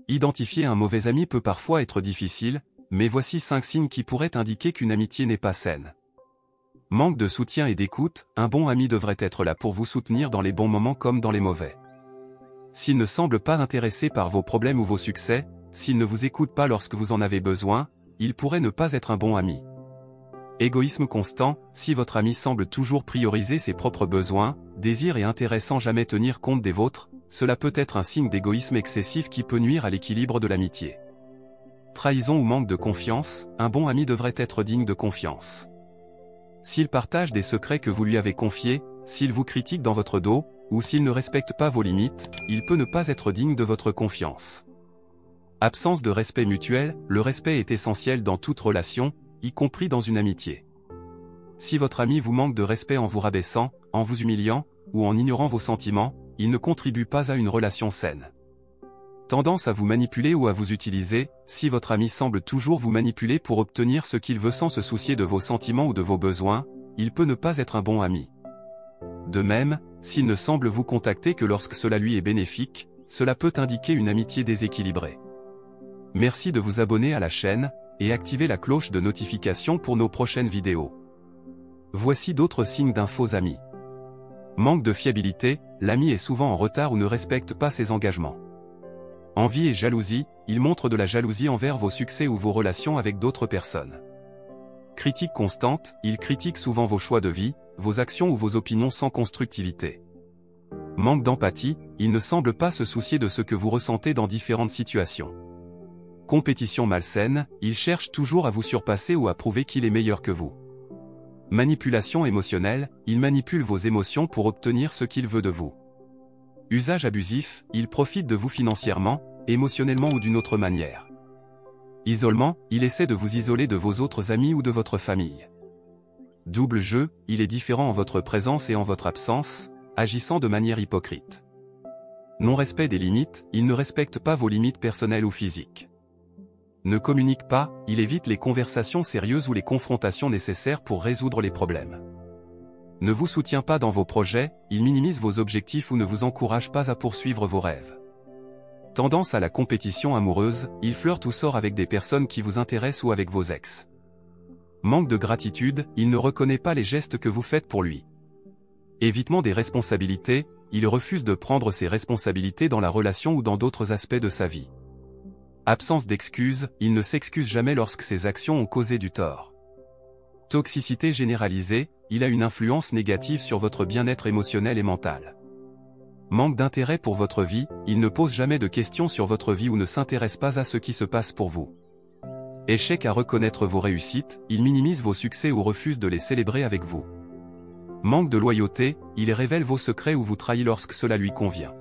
Identifier un mauvais ami peut parfois être difficile, mais voici 5 signes qui pourraient indiquer qu'une amitié n'est pas saine. Manque de soutien et d'écoute, un bon ami devrait être là pour vous soutenir dans les bons moments comme dans les mauvais. S'il ne semble pas intéressé par vos problèmes ou vos succès, s'il ne vous écoute pas lorsque vous en avez besoin, il pourrait ne pas être un bon ami. Égoïsme constant, si votre ami semble toujours prioriser ses propres besoins, désirs et intérêts sans jamais tenir compte des vôtres, cela peut être un signe d'égoïsme excessif qui peut nuire à l'équilibre de l'amitié. Trahison ou manque de confiance, un bon ami devrait être digne de confiance. S'il partage des secrets que vous lui avez confiés, s'il vous critique dans votre dos, ou s'il ne respecte pas vos limites, il peut ne pas être digne de votre confiance. Absence de respect mutuel, le respect est essentiel dans toute relation, y compris dans une amitié. Si votre ami vous manque de respect en vous rabaissant, en vous humiliant, ou en ignorant vos sentiments, il ne contribue pas à une relation saine. Tendance à vous manipuler ou à vous utiliser, si votre ami semble toujours vous manipuler pour obtenir ce qu'il veut sans se soucier de vos sentiments ou de vos besoins, il peut ne pas être un bon ami. De même, s'il ne semble vous contacter que lorsque cela lui est bénéfique, cela peut indiquer une amitié déséquilibrée. Merci de vous abonner à la chaîne, et activer la cloche de notification pour nos prochaines vidéos. Voici d'autres signes d'un faux ami. Manque de fiabilité, l'ami est souvent en retard ou ne respecte pas ses engagements. Envie et jalousie, il montre de la jalousie envers vos succès ou vos relations avec d'autres personnes. Critique constante, il critique souvent vos choix de vie, vos actions ou vos opinions sans constructivité. Manque d'empathie, il ne semble pas se soucier de ce que vous ressentez dans différentes situations. Compétition malsaine, il cherche toujours à vous surpasser ou à prouver qu'il est meilleur que vous. Manipulation émotionnelle, il manipule vos émotions pour obtenir ce qu'il veut de vous. Usage abusif, il profite de vous financièrement, émotionnellement ou d'une autre manière. Isolement, il essaie de vous isoler de vos autres amis ou de votre famille. Double jeu, il est différent en votre présence et en votre absence, agissant de manière hypocrite. Non-respect des limites, il ne respecte pas vos limites personnelles ou physiques. Ne communique pas, il évite les conversations sérieuses ou les confrontations nécessaires pour résoudre les problèmes. Ne vous soutient pas dans vos projets, il minimise vos objectifs ou ne vous encourage pas à poursuivre vos rêves. Tendance à la compétition amoureuse, il flirte ou sort avec des personnes qui vous intéressent ou avec vos ex. Manque de gratitude, il ne reconnaît pas les gestes que vous faites pour lui. Évitement des responsabilités, il refuse de prendre ses responsabilités dans la relation ou dans d'autres aspects de sa vie. Absence d'excuses, il ne s'excuse jamais lorsque ses actions ont causé du tort. Toxicité généralisée, il a une influence négative sur votre bien-être émotionnel et mental. Manque d'intérêt pour votre vie, il ne pose jamais de questions sur votre vie ou ne s'intéresse pas à ce qui se passe pour vous. Échec à reconnaître vos réussites, il minimise vos succès ou refuse de les célébrer avec vous. Manque de loyauté, il révèle vos secrets ou vous trahit lorsque cela lui convient.